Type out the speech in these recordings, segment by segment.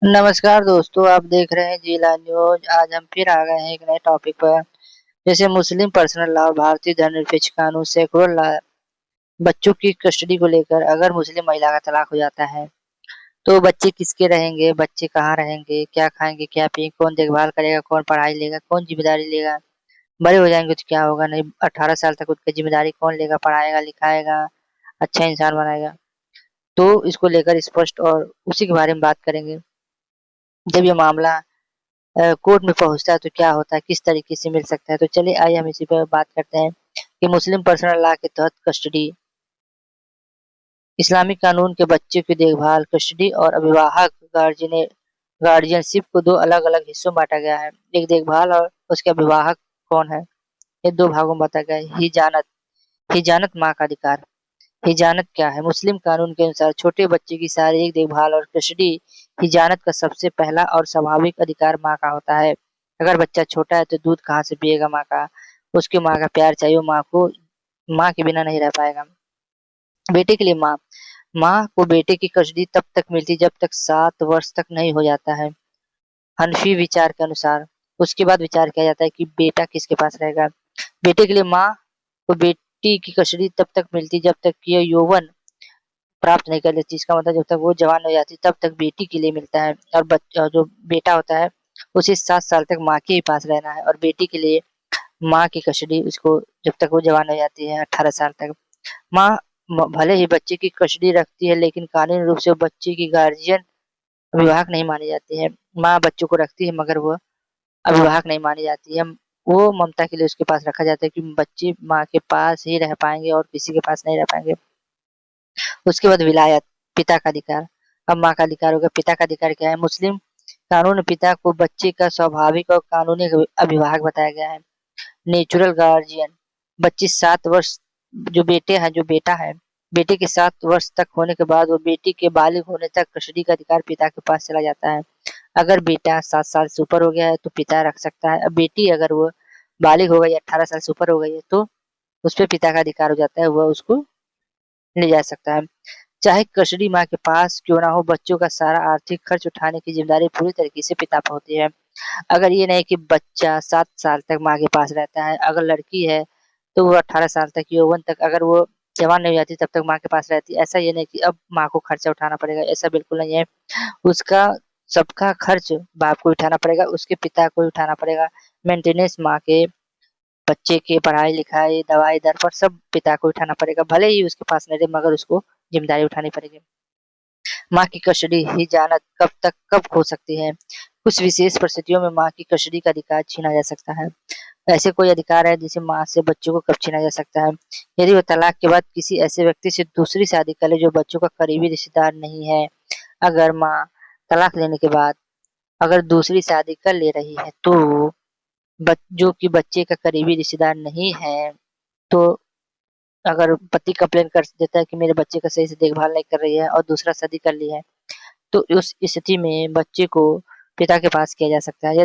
नमस्कार दोस्तों, आप देख रहे हैं जिला न्यूज। आज हम फिर आ गए हैं एक नए टॉपिक पर। जैसे मुस्लिम पर्सनल लॉ, भारतीय धर्मनिरपेक्ष कानून, सेकुलर लॉ, बच्चों की कस्टडी को लेकर अगर मुस्लिम महिला का तलाक हो जाता है तो बच्चे किसके रहेंगे, बच्चे कहाँ रहेंगे, क्या खाएंगे, क्या पिएंगे, कौन देखभाल करेगा, कौन पढ़ाई लेगा, कौन जिम्मेदारी लेगा। बड़े हो जाएंगे तो क्या होगा, नहीं 18 साल तक उसकी जिम्मेदारी कौन लेगा, पढ़ाएगा लिखाएगा, अच्छा इंसान बनाएगा। तो इसको लेकर स्पष्ट और उसी के बारे में बात करेंगे। जब ये मामला कोर्ट में पहुँचता है तो क्या होता है, किस तरीके से मिल सकता है। तो चलिए आइए हम इसी पे बात करते हैं कि मुस्लिम पर्सनल लॉ के तहत कस्टडी, इस्लामिक कानून के बच्चे की देखभाल, कस्टडी और अभिभावक गार्जियनशिप को दो अलग-अलग हिस्सों में बाँटा गया है। एक देखभाल और उसके अभिभावक कौन है, ये दो भागों में बाँटा गया है। हिजानत, हिजानत माँ का अधिकार। हिजानत क्या है? मुस्लिम कानून के अनुसार छोटे बच्चे की शारीरिक देखभाल और कस्टडी हिजानत का सबसे पहला और स्वाभाविक अधिकार माँ का होता है। अगर बच्चा छोटा है तो दूध कहाँ से पिएगा माँ का? उसकी माँ का प्यार चाहिए, माँ के बिना नहीं रह पाएगा। बेटे के लिए माँ, माँ को बेटे की कस्टडी तब तक मिलती जब तक 7 वर्ष तक नहीं हो जाता है। हनफी विचार के अनुसार उसके बाद विचार किया जाता है कि बेटा किसके पास रहेगा। बेटे के लिए माँ को बेटी की कस्टडी तब तक मिलती जब तक कि यह यौवन प्राप्त नहीं कर लेती। इसका मतलब जब तक वो जवान हो जाती तब तक बेटी के लिए मिलता है और जो बेटा होता है उसे 7 साल तक माँ के ही पास रहना है और बेटी के लिए माँ की कस्टडी उसको जब तक वो जवान हो जाती है 18 साल तक। माँ भले ही बच्चे की कस्टडी रखती है लेकिन कानूनी रूप से वो बच्चे की गार्जियन अभिभावक नहीं मानी जाती है। माँ बच्चों को रखती है मगर वो अभिभावक नहीं मानी जाती है। वो ममता के लिए उसके पास रखा जाता है कि बच्चे माँ के पास ही रह पाएँगे और किसी के पास नहीं रह पाएँगे। उसके बाद विलायत, पिता का अधिकार। अब माँ का अधिकार हो गया, पिता का अधिकार क्या है? मुस्लिम कानून में पिता को बच्चे का स्वाभाविक और कानूनी अभिभावक बताया गया है। नेचुरल गार्जियन, 25-7 वर्ष जो बेटा है, बेटे के 7 वर्ष तक होने के बाद वो बेटी के बालिग होने तक कस्टडी का अधिकार पिता के पास चला जाता है। अगर बेटा 7 साल से ऊपर हो गया है तो पिता रख सकता है। अब बेटी अगर वो बालिग हो गई है, 18 साल से ऊपर हो गई है तो उसपे पिता का अधिकार हो जाता है, वह उसको ले जा सकता है। चाहे कस्टडी माँ के पास क्यों ना हो, बच्चों का सारा आर्थिक खर्च उठाने की ज़िम्मेदारी पूरी तरीके से पिता पे होती है। अगर ये नहीं कि बच्चा 7 साल तक माँ के पास रहता है, अगर लड़की है तो वो 18 साल तक यौवन तक अगर वो जवान नहीं हो जाती तब तक माँ के पास रहती है। ऐसा ये नहीं कि अब माँ को खर्चा उठाना पड़ेगा, ऐसा बिल्कुल नहीं है। उसका सबका खर्च बाप को उठाना पड़ेगा, उसके पिता को ही उठाना पड़ेगा। मेंटेनेंस माँ के, बच्चे के पढ़ाई-लिखाई, दवाई-दर सब पिता को उठाना पड़ेगा। भले ही उसके पास नहीं रहे मगर उसको ज़िम्मेदारी उठानी पड़ेगी। माँ की कस्टडी हिजानत कब खो सकती है? कुछ विशेष परिस्थितियों में माँ की कस्टडी का अधिकार छीना जा सकता है। ऐसे कोई अधिकार है जिसे माँ से बच्चों को कब छीना जा सकता है? यदि वो तलाक के बाद किसी ऐसे व्यक्ति से दूसरी शादी कर ले जो बच्चों का करीबी रिश्तेदार नहीं है। अगर माँ तलाक लेने के बाद अगर दूसरी शादी कर ले रही है तो जो कि बच्चे का करीबी रिश्तेदार नहीं है, तो अगर पति कंप्लेन कर देता है कि मेरे बच्चे का सही से देखभाल नहीं कर रही है और दूसरा शादी कर ली है, तो उस स्थिति में बच्चे को पिता के पास किया जा सकता है।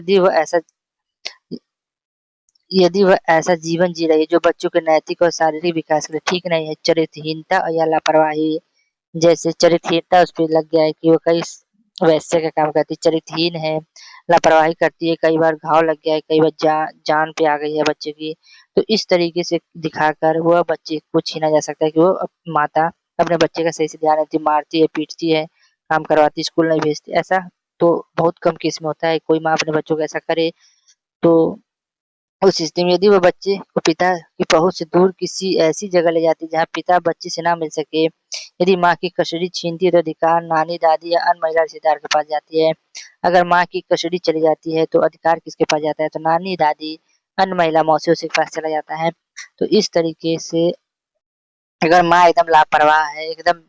यदि वह ऐसा जीवन जी रही है जो बच्चों के नैतिक और शारीरिक विकास के लिए ठीक नहीं है, चरित्रहीनता या लापरवाही, जैसे चरित्रहीनता उस पे लग गया है कि वो कई वैसे का काम करती है, चरित्रहीन है, लापरवाही करती है, कई बार घाव लग गया है, कई बार जान पे आ गई है बच्चे की। तो इस तरीके से दिखाकर वह बच्चे को छीना जा सकता है कि वो माता अपने बच्चे का सही से ध्यान रखती है, मारती है, पीटती है, काम करवाती, स्कूल नहीं भेजती। ऐसा तो बहुत कम केस में होता है, कोई माँ अपने बच्चों को ऐसा करे तो उस स्थिति में यदि वो बच्चे को पिता की पहुँच से दूर किसी ऐसी जगह ले जाती है जहाँ पिता बच्चे से ना मिल सके, यदि माँ की कस्टडी छीनती है तो अधिकार नानी-दादी या अन्य महिला रिश्तेदार के पास जाती है। अगर माँ की कस्टडी चली जाती है तो अधिकार किसके पास जाता है? तो नानी-दादी, अन्य महिला मौसियों के पास चला जाता है। तो इस तरीके से अगर माँ एकदम लापरवाह है, एकदम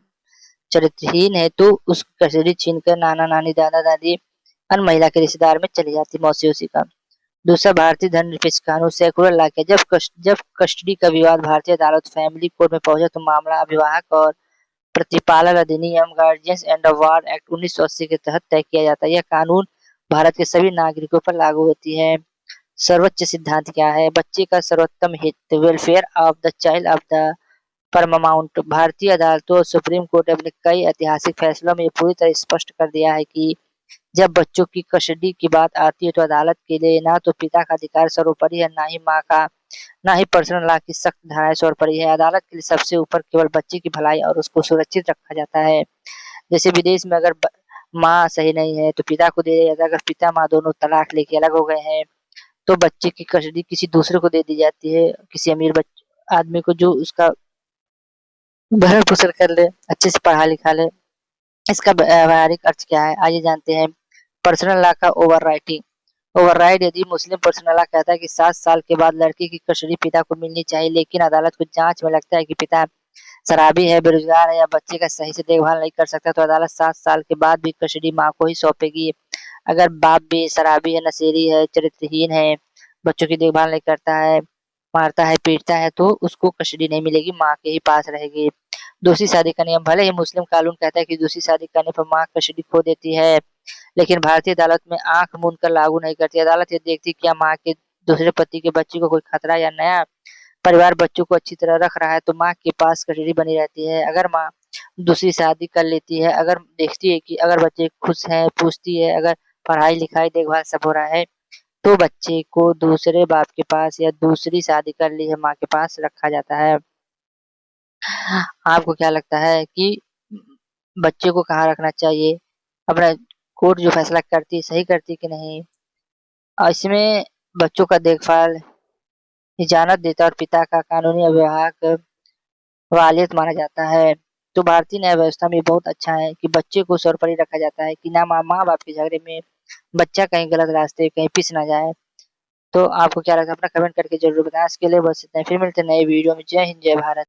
चरित्रहीन है तो उसकी कस्टडी छीनकर नाना-नानी, दादा-दादी, अन्य महिला के रिश्तेदार में चली जाती है मौसी-ओसी का। दूसरा भारतीय धर्मनिरपेक्ष कानून सेकुलर लॉ के जब कस्टडी का विवाद भारतीय अदालत फैमिली कोर्ट में पहुंचा तो मामला अभिभावक और प्रतिपालक अधिनियम गार्जियंस एंड अवार्ड एक्ट 1980 के तहत तय किया जाता है। यह कानून भारत के सभी नागरिकों पर लागू होती है। सर्वोच्च सिद्धांत क्या है? बच्चे का सर्वोत्तम हित, welfare of the child of the paramount. भारतीय अदालतों और सुप्रीम कोर्ट ने अपने कई ऐतिहासिक फैसलों में ये पूरी तरह स्पष्ट कर दिया है कि जब बच्चों की कस्टडी की बात आती है तो अदालत के लिए ना तो पिता का अधिकार सर्वोपरि है, ना ही पर्सनल लॉ की सख्त धाराएं सर्वोपरि है। अदालत के लिए सबसे ऊपर केवल बच्चे की भलाई और उसको सुरक्षित रखा जाता है। जैसे विदेश में अगर माँ सही नहीं है तो पिता को दे दिया जाता है। अगर पिता माँ दोनों तलाक लेके अलग हो गए हैं तो बच्चे की कस्टडी किसी दूसरे को दे दी जाती है, किसी अमीर आदमी को जो उसका भरण पोषण कर ले, अच्छे से पढ़ा लिखा ले। इसका व्यावहारिक अर्थ क्या है, आइए जानते हैं। पर्सनल लॉ का ओवरराइड यदि मुस्लिम पर्सनल लॉ कहता है कि 7 साल के बाद लड़की की कस्टडी पिता को मिलनी चाहिए, लेकिन अदालत को जांच में लगता है कि पिता शराबी है, बेरोजगार है या बच्चे का सही से देखभाल नहीं कर सकता, तो अदालत 7 साल के बाद भी कस्टडी माँ को ही सौंपेगी। अगर बाप भी शराबी है, नशेड़ी है, चरित्रहीन है, बच्चों की देखभाल नहीं करता है, मारता है, पीटता है, तो उसको कस्टडी नहीं मिलेगी, माँ के ही पास रहेगी। दूसरी शादी का नियम, भले ही मुस्लिम कानून कहता है कि दूसरी शादी करने पर माँ कस्टडी खो देती है, लेकिन भारतीय अदालत में आंख मूंद कर लागू नहीं करती। अदालत ये देखती क्या माँ के दूसरे पति के बच्चे को कोई खतरा या नया परिवार बच्चों को अच्छी तरह रख रहा है तो माँ के पास कस्टडी बनी रहती है। अगर माँ दूसरी शादी कर लेती है, अगर देखती है कि अगर बच्चे खुश हैं, पूछती है अगर पढ़ाई लिखाई देखभाल सब हो रहा है, तो बच्चे को दूसरे बाप के पास या दूसरी शादी कर ली है माँ के पास रखा जाता है। आपको क्या लगता है कि बच्चे को कहाँ रखना चाहिए? अपना कोर्ट जो फैसला करती है सही करती है कि नहीं? और इसमें बच्चों का देखभाल इजाज़त देता है और पिता का कानूनी अविभाजक वालियत माना जाता है। तो भारतीय न्याय व्यवस्था में ये बहुत अच्छा है कि बच्चे को सर्वोपरि रखा जाता है कि ना माँ-बाप के झगड़े में बच्चा कहीं गलत रास्ते कहीं पिस ना जाए। तो आपको क्या लगता है? अपना कमेंट करके ज़रूर बताएँ। आज के लिए बस इतना ही। फिर मिलते हैं नए वीडियो में। जय हिंद, जय भारत।